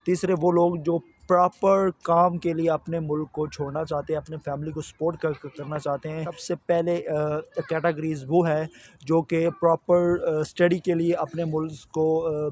तीसरे वो लोग जो प्रॉपर काम के लिए अपने मुल्क को छोड़ना चाहते हैं, अपने फैमिली को सपोर्ट करना चाहते हैं। सबसे पहले कैटेगरीज़ वो है जो कि प्रॉपर स्टडी के लिए अपने मुल्क को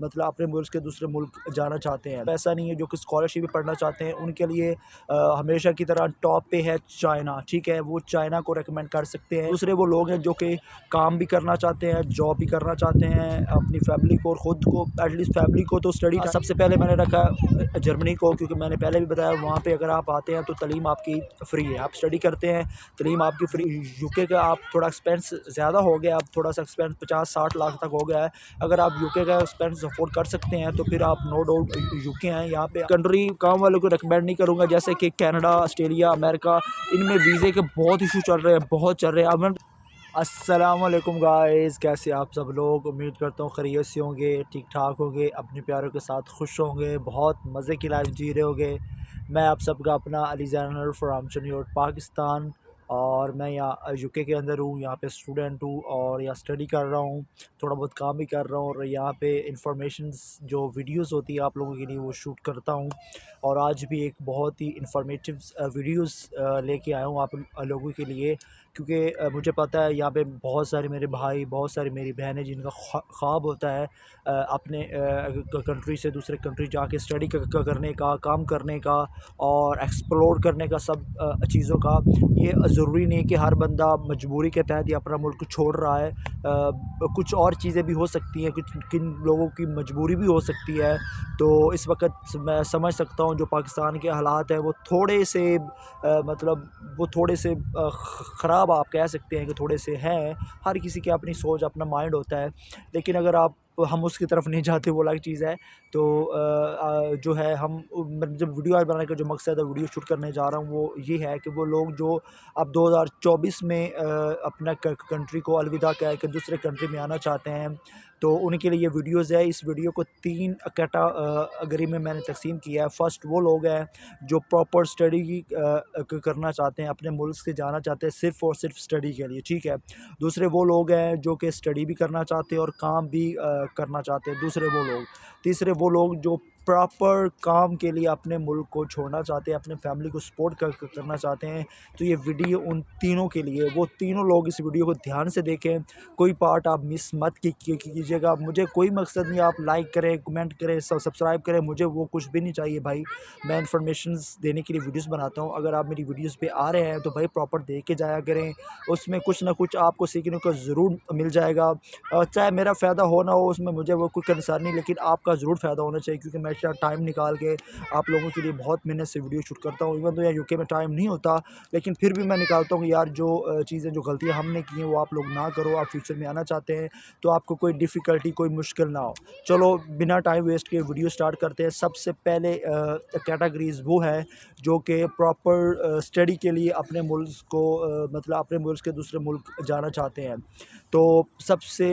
मतलब अपने मुल्क के दूसरे मुल्क जाना चाहते हैं। ऐसा नहीं है जो कि स्कॉलरशिप भी पढ़ना चाहते हैं, उनके लिए हमेशा की तरह टॉप पे है चाइना, ठीक है, वो चाइना को रेकमेंड कर सकते हैं। दूसरे वो लोग हैं जो कि काम भी करना चाहते हैं, जॉब भी करना चाहते हैं, अपनी फैमिली को और ख़ुद को, एटलीस्ट फैमिली को तो स्टडी सबसे पहले मैंने रखा जर्मनी को, क्योंकि मैंने पहले भी बताया वहाँ पे अगर आप आते हैं तो तालीम आपकी फ़्री है, आप स्टडी करते हैं, तालीम आपकी फ़्री। यूके का आप थोड़ा एक्सपेंस ज़्यादा हो गया, अब थोड़ा सा एक्सपेंस 50-60 लाख तक हो गया है। अगर आप यूके का एक्सपेंस अफोर्ड कर सकते हैं तो फिर आप नो डाउट यूके हैं। यहाँ पे कंट्री काम वालों को रिकमेंड नहीं करूँगा, जैसे कि कनाडा, ऑस्ट्रेलिया, अमेरिका, इनमें वीज़े के बहुत इशू चल रहे हैं, बहुत चल रहे हैं। अब अस्सलामुअलैकुम गाइस, कैसे आप सब लोग? उम्मीद करता हूँ खैरियत से होंगे, ठीक ठाक होंगे, अपने प्यारों के साथ खुश होंगे, बहुत मज़े की लाइफ जी रहे होंगे। मैं आप सबका अपना अली ज़ैनुल फ्रॉम चंडीगढ़ पाकिस्तान, और मैं यहाँ यूके के अंदर हूँ, यहाँ पे स्टूडेंट हूँ और यहाँ स्टडी कर रहा हूँ, थोड़ा बहुत काम भी कर रहा हूँ और यहाँ पे इंफॉर्मेशंस जो वीडियोस होती है आप लोगों के लिए वो शूट करता हूँ। और आज भी एक बहुत ही इंफॉर्मेटिव वीडियोस लेके आया हूँ आप लोगों के लिए, क्योंकि मुझे पता है यहाँ पे बहुत सारे मेरे भाई, बहुत सारी मेरी बहनें जिनका ख्वाब होता है अपने कंट्री से दूसरे कंट्री जाके स्टडी करने का, काम करने का और एक्सप्लोर करने का, सब चीज़ों का। ये ज़रूरी नहीं कि हर बंदा मजबूरी के तहत ही अपना मुल्क छोड़ रहा है, कुछ और चीज़ें भी हो सकती हैं, कुछ किन लोगों की मजबूरी भी हो सकती है। तो इस वक्त मैं समझ सकता हूँ जो पाकिस्तान के हालात हैं वो थोड़े से मतलब वो थोड़े से ख़राब आप कह सकते हैं कि थोड़े से हैं। हर किसी की अपनी सोच, अपना माइंड होता है, लेकिन अगर आप हम उसकी तरफ नहीं जाते वो अलग चीज़ है। तो जो है हम जब वीडियो आज बनाने का जो मकसद है, वीडियो शूट करने जा रहा हूँ, वो ये है कि वो लोग जो अब 2024 में अपना कंट्री को अलविदा कह के दूसरे कंट्री में आना चाहते हैं, तो उनके लिए ये वीडियोज़ है। इस वीडियो को 3 कैटेगरी में मैंने तकसीम किया है। फ़र्स्ट वो लोग हैं जो प्रॉपर स्टडी करना चाहते हैं, अपने मुल्क से जाना चाहते हैं सिर्फ़ और सिर्फ स्टडी के लिए, ठीक है। दूसरे वो लोग हैं जो कि स्टडी भी करना चाहते हैं और काम भी करना चाहते हैं, दूसरे वो लोग। तीसरे वो लोग जो प्रॉपर काम के लिए अपने मुल्क को छोड़ना चाहते हैं, अपने फैमिली को सपोर्ट करना चाहते हैं। तो ये वीडियो उन तीनों के लिए, वो तीनों लोग इस वीडियो को ध्यान से देखें, कोई पार्ट आप मिस मत कीजिएगा। मुझे कोई मकसद नहीं आप लाइक करें, कमेंट करें, सब्सक्राइब करें, मुझे वो कुछ भी नहीं चाहिए भाई। मैं इन्फॉर्मेशंस देने के लिए वीडियोस बनाता हूँ। अगर आप मेरी वीडियोस पे आ रहे हैं तो भाई प्रॉपर देख के जाया करें, उसमें कुछ ना कुछ आपको सीखने को ज़रूर मिल जाएगा। चाहे मेरा फ़ायदा हो ना हो उसमें मुझे वो कोई कंसर्न नहीं, लेकिन आपका ज़रूर फ़ायदा होना चाहिए, क्योंकि मैं इतना टाइम निकाल के आप लोगों के लिए बहुत मेहनत से वीडियो शूट करता हूँ। इवन तो यहाँ यूके में टाइम नहीं होता, लेकिन फिर भी मैं निकालता हूँ यार, जो चीज़ें, जो गलतियाँ हमने की हैं वो आप लोग ना करो। आप फ्यूचर में आना चाहते हैं तो आपको कोई डिफ़िकल्टी, कोई मुश्किल ना हो। चलो बिना टाइम वेस्ट किए वीडियो स्टार्ट करते हैं। सबसे पहले कैटेगरीज़ वो है जो कि प्रॉपर स्टडी के लिए अपने मुल्क को मतलब अपने मुल्क के दूसरे मुल्क जाना चाहते हैं। तो सबसे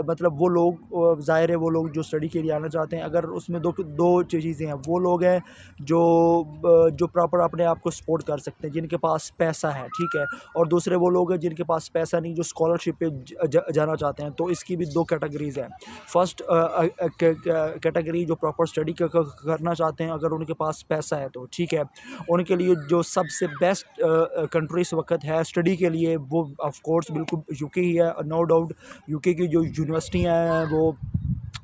मतलब वो लोग ज़ाहिर है वो लोग जो स्टडी के लिए आना चाहते हैं, अगर उसमें दो चीज़ें हैं। वो लोग हैं जो प्रॉपर अपने आप को सपोर्ट कर सकते हैं, जिनके पास पैसा है, ठीक है। और दूसरे वो लोग हैं जिनके पास पैसा नहीं, जो स्कॉलरशिप पे जाना चाहते हैं। तो इसकी भी 2 कैटेगरीज़ हैं। फर्स्ट कैटेगरी जो प्रॉपर स्टडी करना चाहते हैं, अगर उनके पास पैसा है तो ठीक है। उनके लिए जो सबसे बेस्ट कंट्री इस वक्त है स्टडी के लिए, वो ऑफ कोर्स बिल्कुल यूके ही है, नो डाउट। यूके की जो यूनिवर्सिटियाँ हैं वो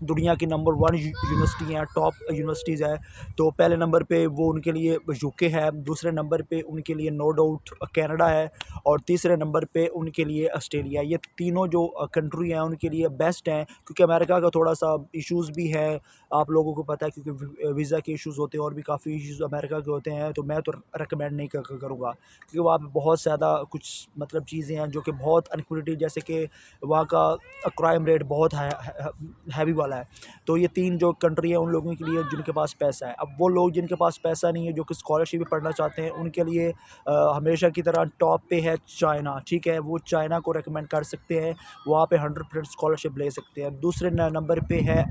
दुनिया की नंबर 1 यूनिवर्सिटी हैं, टॉप यूनिवर्सिटीज़ है। तो पहले नंबर पे वो उनके लिए यूके है, दूसरे नंबर पे उनके लिए नो डाउट कनाडा है, और तीसरे नंबर पे उनके लिए ऑस्ट्रेलिया। ये तीनों जो कंट्री हैं उनके लिए बेस्ट हैं, क्योंकि अमेरिका का थोड़ा सा इश्यूज़ भी है, आप लोगों को पता है, क्योंकि वीज़ा के इश्यूज़ होते हैं और भी काफ़ी इश्यूज़ अमेरिका के होते हैं। तो मैं तो रिकमेंड नहीं करूँगा, क्योंकि वहाँ पे बहुत ज़्यादा कुछ मतलब चीज़ें हैं जो कि बहुत अनक्यूरेटिव, जैसे कि वहाँ का क्राइम रेट बहुत हैवी वाला है। तो ये 3 जो कंट्री है उन लोगों के लिए जिनके पास पैसा है। अब वो लोग जिनके पास पैसा नहीं है, जो कि स्कॉलरशिप भी पढ़ना चाहते हैं, उनके लिए हमेशा की तरह टॉप पे है चाइना, ठीक है। वो चाइना को रेकमेंड कर सकते हैं, वहाँ पे 100% स्कॉलरशिप ले सकते हैं। दूसरे नंबर पे है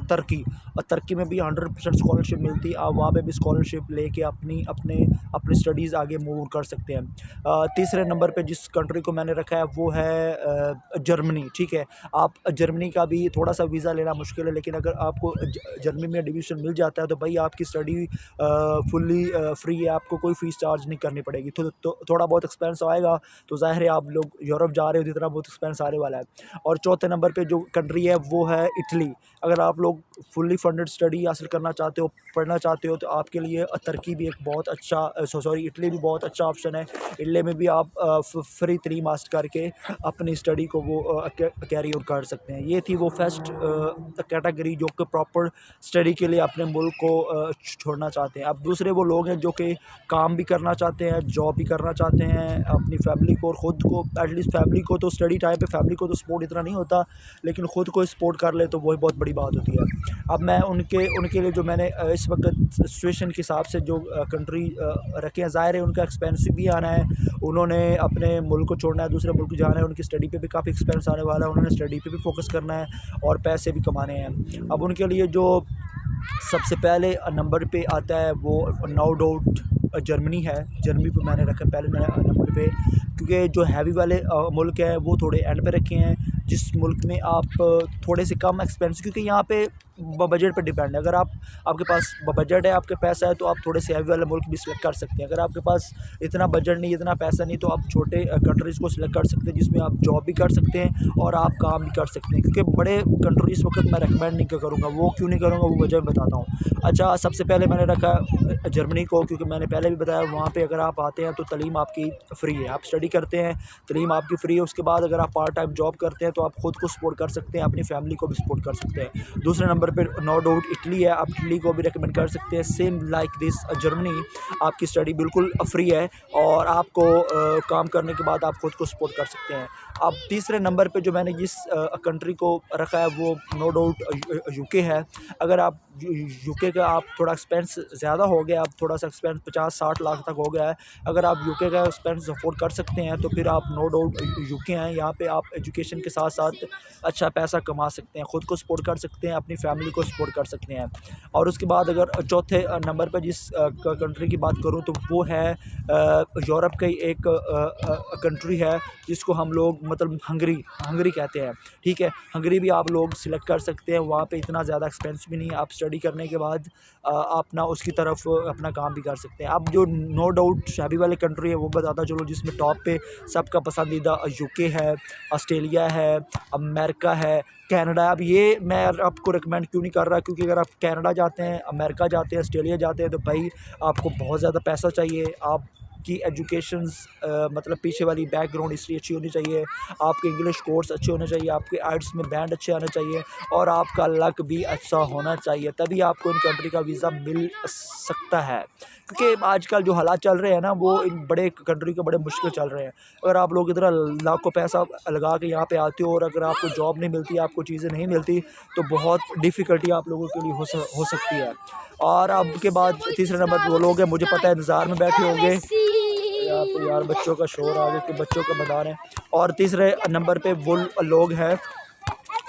तुर्की। तुर्की में भी 100% स्कॉलरशिप मिलती है, आप वहाँ पे भी स्कॉलरशिप लेके अपनी स्टडीज़ आगे मूव कर सकते हैं। तीसरे नंबर पे जिस कंट्री को मैंने रखा है वो है जर्मनी, ठीक है। आप जर्मनी का भी थोड़ा सा वीज़ा लेना मुश्किल है, लेकिन अगर आपको जर्मनी में भी कंट्रीब्यूशन मिल जाता है तो भाई आपकी स्टडी फुल्ली फ्री है, आपको कोई फ़ीस चार्ज नहीं करनी पड़ेगी। तो थोड़ा बहुत एक्सपेंस आएगा तो ज़ाहिर है आप लोग यूरोप जा रहे हो तो इतना बहुत एक्सपेंस आने वाला है। और चौथे नंबर पे जो कंट्री है वो है इटली। अगर आप लोग फुल्ली फंडेड स्टडी हासिल करना चाहते हो, पढ़ना चाहते हो, तो आपके लिए तुर्की भी एक बहुत अच्छा सॉरी इटली भी बहुत अच्छा ऑप्शन है। इटली में भी आप फ्री 3 मास्टर करके अपनी स्टडी को वो कैरी ऑन कर सकते हैं। ये थी वो फर्स्ट कैटेगरी जो कि प्रॉपर स्टडी के लिए अपने मुल्क को छोड़ना चाहते हैं। अब दूसरे वो लोग हैं जो कि काम भी करना चाहते हैं, जॉब भी करना चाहते हैं, अपनी फैमिली को और ख़ुद को एटलीस्ट फैमिली को तो स्टडी टाइम पे फैमिली को तो सपोर्ट इतना नहीं होता, लेकिन ख़ुद को सपोर्ट कर ले तो वही बहुत बड़ी बात होती है। अब मैं उनके लिए जो मैंने इस वक्त सिचुएशन के हिसाब से जो कंट्री रखे हैं, ज़ाहिर है उनका एक्सपेंसिव भी आना है, उन्होंने अपने मुल्क को छोड़ना है, दूसरे मुल्क जाना है, उनकी स्टडी पे भी काफ़ी एक्सपेंस आने वाला है, उन्होंने स्टडी पे भी फोकस करना है और पैसे भी कमाने हैं। अब उनके लिए जो सबसे पहले नंबर पे आता है वो नो डाउट जर्मनी है। जर्मनी पे मैंने रखा पहले नंबर पे, क्योंकि जो हैवी वाले मुल्क हैं वो थोड़े एंड पे रखे हैं, जिस मुल्क में आप थोड़े से कम एक्सपेंस, क्योंकि यहाँ पे बजट पे डिपेंड है। अगर आपके पास बजट है, आपके पैसा है, तो आप थोड़े से हैवी वाले मुल्क भी सिलेक्ट कर सकते हैं। अगर आपके पास इतना बजट नहीं, इतना पैसा नहीं, तो आप छोटे कंट्रीज़ को सिलेक्ट कर सकते हैं जिसमें आप जॉब भी कर सकते हैं और आप काम भी कर सकते हैं। क्योंकि बड़े कंट्री इस वक्त मैं रिकमेंड नहीं करूँगा। वो क्यों नहीं करूँगा वो वजह बताता हूँ। अच्छा, सबसे पहले मैंने रखा जर्मनी को, क्योंकि मैंने पहले भी बताया वहाँ पे अगर आप आते हैं तो तालीम आपकी फ्री है, आप स्टडी करते हैं, तालीम आपकी फ्री है। उसके बाद अगर आप पार्ट टाइम जॉब करते हैं तो आप ख़ुद को सपोर्ट कर सकते हैं, अपनी फैमिली को भी सपोर्ट कर सकते हैं। दूसरे नंबर पर नो डाउट इटली है, आप इटली को भी रिकमेंड कर सकते हैं। सेम लाइक दिस जर्मनी, आपकी स्टडी बिल्कुल फ्री है और आपको काम करने के बाद आप ख़ुद को सपोर्ट कर सकते हैं। अब तीसरे नंबर पे जो मैंने जिस कंट्री को रखा है वो नो डाउट यूके है। अगर आप यूके का आप थोड़ा एक्सपेंस ज़्यादा हो गया, आप थोड़ा सा एक्सपेंस 50-60 लाख तक हो गया है, अगर आप यूके का एक्सपेंस अफोर्ड कर सकते हैं तो फिर आप नो डाउट यूके हैं। यहाँ पे आप एजुकेशन के साथ साथ अच्छा पैसा कमा सकते हैं, ख़ुद को सपोर्ट कर सकते हैं, अपनी फैमिली को सपोर्ट कर सकते हैं। और उसके बाद अगर चौथे नंबर पर जिस कंट्री की बात करूँ तो वो है यूरोप की एक कंट्री है जिसको हम लोग मतलब हंगरी कहते हैं। ठीक है, हंगरी भी आप लोग सिलेक्ट कर सकते हैं। वहाँ पे इतना ज़्यादा एक्सपेंस भी नहीं है, आप स्टडी करने के बाद अपना उसकी तरफ अपना काम भी कर सकते हैं। अब जो नो डाउट शादी वाली कंट्री है वो बताता चलो, जिसमें टॉप पे सबका पसंदीदा यूके है, ऑस्ट्रेलिया है, अमेरिका है, कनाडा। अब ये मैं आपको रिकमेंड क्यों नहीं कर रहा, क्योंकि अगर आप कनाडा जाते हैं, अमेरिका जाते हैं, ऑस्ट्रेलिया जाते हैं तो भाई आपको बहुत ज़्यादा पैसा चाहिए, आपकी एजुकेशंस मतलब पीछे वाली बैकग्राउंड हिस्ट्री अच्छी होनी चाहिए, आपके इंग्लिश कोर्स अच्छे होने चाहिए, आपके आइट्स में बैंड अच्छे आने चाहिए और आपका लक भी अच्छा होना चाहिए, तभी आपको इन कंट्री का वीज़ा मिल सकता है। क्योंकि आजकल जो हालात चल रहे हैं ना वो इन बड़े कंट्री के बड़े मुश्किल चल रहे हैं। अगर आप लोग इतना लाखों पैसा लगा के यहाँ पे आते हो और अगर आपको जॉब नहीं मिलती, आपको चीज़ें नहीं मिलती, तो बहुत डिफ़िकल्टी आप लोगों के लिए हो सकती है। और अब के बाद तीसरे नंबर पर वो लोग हैं, मुझे पता है इंतज़ार में बैठे होंगे, यार बच्चों का शोर आ गया कि बच्चों का मैदान है। और तीसरे नंबर पे वो लोग हैं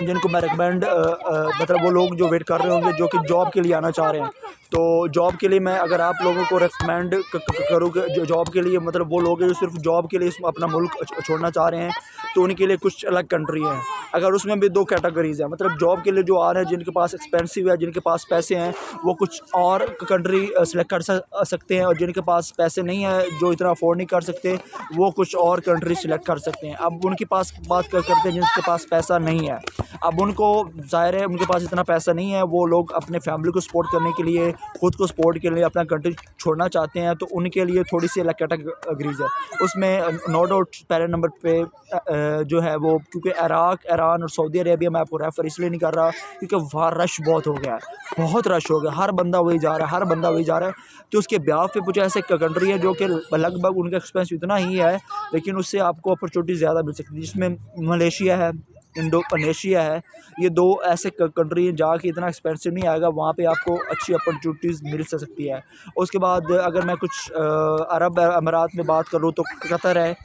जिनको मैं रिकमेंड मतलब वो लोग जो वेट कर रहे होंगे, जो कि जॉब के लिए आना चाह रहे हैं। तो जॉब के लिए मैं अगर आप लोगों को रिकमेंड करूँ कि जो जॉब के लिए मतलब वो लोग हैं जो सिर्फ जॉब के लिए अपना मुल्क छोड़ना चाह रहे हैं, तो उनके लिए कुछ अलग कंट्री हैं। अगर उसमें भी 2 कैटेगरीज़ हैं, मतलब जॉब के लिए जो आ रहे हैं जिनके पास एक्सपेंसिव है, जिनके पास पैसे हैं, वो कुछ और कंट्री सेलेक्ट कर सकते हैं, और जिनके पास पैसे नहीं है, जो इतना अफोर्ड नहीं कर सकते, वो कुछ और कंट्री सेलेक्ट कर सकते हैं। अब उनके पास बात करते हैं जिनके पास पैसा नहीं है। अब उनको ज़ाहिर है उनके पास इतना पैसा नहीं है, वो लोग अपने फैमिली को सपोर्ट करने के लिए, ख़ुद को सपोर्ट के लिए अपना कंट्री छोड़ना चाहते हैं, तो उनके लिए थोड़ी सी अलग कैटेगरीज़ है। उसमें नो डाउट पहले नंबर पे जो है वो, क्योंकि इराक, ईरान और सऊदी अरेबिया मैं आपको रेफ़र इसलिए नहीं कर रहा क्योंकि वहाँ रश बहुत हो गया है, बहुत रश हो गया, हर बंदा वही जा रहा है, हर बंदा वही जा रहा है। तो उसके ब्याह पे कुछ ऐसे कंट्री है जो कि लगभग उनका एक्सपेंस इतना ही है, लेकिन उससे आपको अपॉर्चुनिटी ज़्यादा मिल सकती है, जिसमें मलेशिया है, इंडोनेशिया है। ये 2 ऐसे कंट्री हैं जहाँ की इतना एक्सपेंसिव नहीं आएगा, वहाँ पे आपको अच्छी अपॉर्चुनिटीज़ मिल सकती है। उसके बाद अगर मैं कुछ अरब अमीरात में बात करूँ तो कतर है,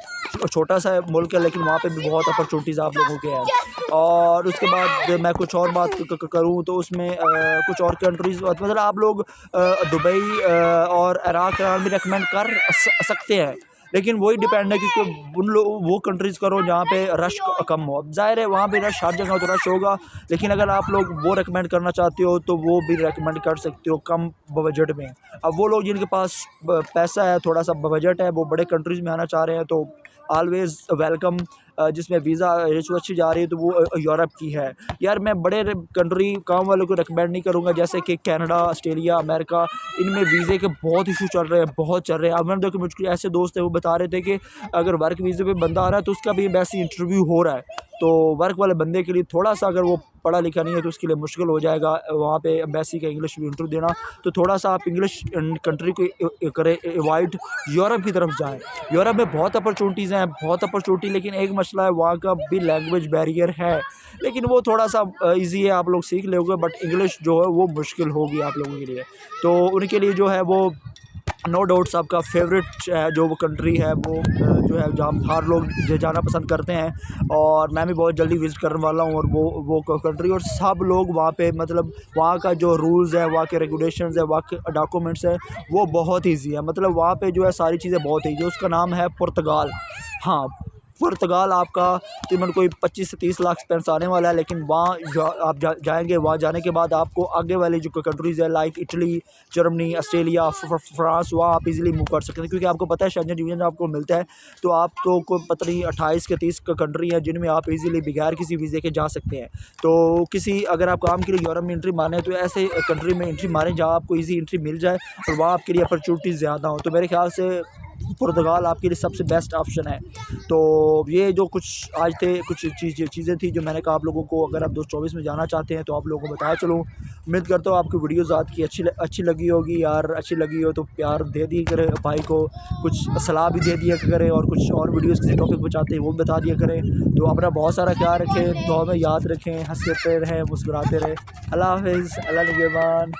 छोटा सा मुल्क है लेकिन वहाँ पे भी बहुत अपॉर्चुनिटीज़ आप लोगों के हैं। और उसके बाद मैं कुछ और बात करूँ तो उसमें कुछ और कंट्रीज़ मतलब आप लोग दुबई और इराक भी रिकमेंड कर सकते हैं, लेकिन वही डिपेंड है क्योंकि उन लोग वो कंट्रीज़ करो जहाँ पे रश कम हो। अब ज़ाहिर है वहाँ पे रश हर जगह तो रश होगा, लेकिन अगर आप लोग वो रेकमेंड करना चाहते हो तो वो भी रेकमेंड कर सकते हो कम बजट में। अब वो लोग जिनके पास पैसा है, थोड़ा सा बजट है, वो बड़े कंट्रीज़ में आना चाह रहे हैं तो ऑलवेज़ वेलकम। जिसमें वीज़ा रेशो अच्छी जा रही है तो वो यूरोप की है। यार मैं बड़े कंट्री काम वालों को रिकमेंड नहीं करूँगा, जैसे कि कनाडा, ऑस्ट्रेलिया, अमेरिका, इनमें वीज़े के बहुत इशू चल रहे हैं, बहुत चल रहे हैं। अब मैंने देखो मुझे ऐसे दोस्त हैं वो बता रहे थे कि अगर वर्क वीज़े पे बंदा आ रहा है तो उसका भी एम्बेसी इंटरव्यू हो रहा है। तो वर्क वाले बंदे के लिए थोड़ा सा, अगर वो पढ़ा लिखा नहीं है तो उसके लिए मुश्किल हो जाएगा वहाँ पे एम्बेसी का इंग्लिश भी इंटरव्यू देना। तो थोड़ा सा आप इंग्लिश कंट्री को करें अवॉइड, यूरोप की तरफ जाएँ। यूरोप में बहुत अपॉर्चुनिटीज़ हैं, बहुत अपॉर्चुनिटी, लेकिन एक मसला है वहाँ का भी लैंग्वेज बैरियर है, लेकिन वो थोड़ा सा ईज़ी है, आप लोग सीख लोगे। बट इंग्लिश जो है वो मुश्किल होगी आप लोगों के लिए। तो उनके लिए जो है वो नो डाउट्स आपका फेवरेट जो वो कंट्री है वो जो है जहाँ हर लोग जाना पसंद करते हैं, और मैं भी बहुत जल्दी विज़िट करने वाला हूँ। और वो कंट्री, और सब लोग वहाँ पे मतलब वहाँ का जो रूल्स है, वहाँ के रेगुलेशंस है, वहाँ के डॉक्यूमेंट्स है, वो बहुत ईजी है। मतलब वहाँ पे जो है सारी चीज़ें बहुत ईजी है। उसका नाम है पुर्तगाल। हाँ, पुर्तगाल आपका तकरीबन कोई 25 से 30 लाख स्पेंस आने वाला है, लेकिन वहाँ जो आप जाएंगे, वहाँ जाने के बाद आपको आगे वाली जो कंट्रीज़ है like Italy, Germany, Australia, France, वहाँ आप इजीली मूव कर सकते हैं। क्योंकि आपको पता है शेंजन यूनियन आपको मिलता है, तो आप तो को पता नहीं 28 के 30 कंट्री है जिनमें आप इजीली बगैर किसी वीज़े के जा सकते हैं। तो किसी अगर आप काम के लिए यूरोप में एंट्री मारें तो ऐसे कंट्री में एंट्री मारें जहाँ आपको ईजी एंट्री मिल जाए और वहाँ आपके लिए अपॉर्चुनिटीज़ ज़्यादा हो। तो मेरे ख्याल से पुर्तगाल आपके लिए सबसे बेस्ट ऑप्शन है। तो ये जो कुछ आज थे कुछ चीज़ें थी जो मैंने कहा आप लोगों को, अगर आप 2024 में जाना चाहते हैं तो आप लोगों को बताया चलूँ। उम्मीद करता हूँ आपकी वीडियोज़ आज की अच्छी लगी होगी। यार अच्छी लगी हो तो प्यार दे दिया करें भाई को, कुछ सलाह भी दे दिया करें, और कुछ और वीडियोज़ किसी टॉपिक पर चाहते हैं वो भी बता दिया करें। तो अपना बहुत सारा ख्याल रखें, दुआ में याद रखें, हंसते रहें, मुस्कुराते रहें। अल्लाह हाफ़िज़, अल्लाह निगहबान।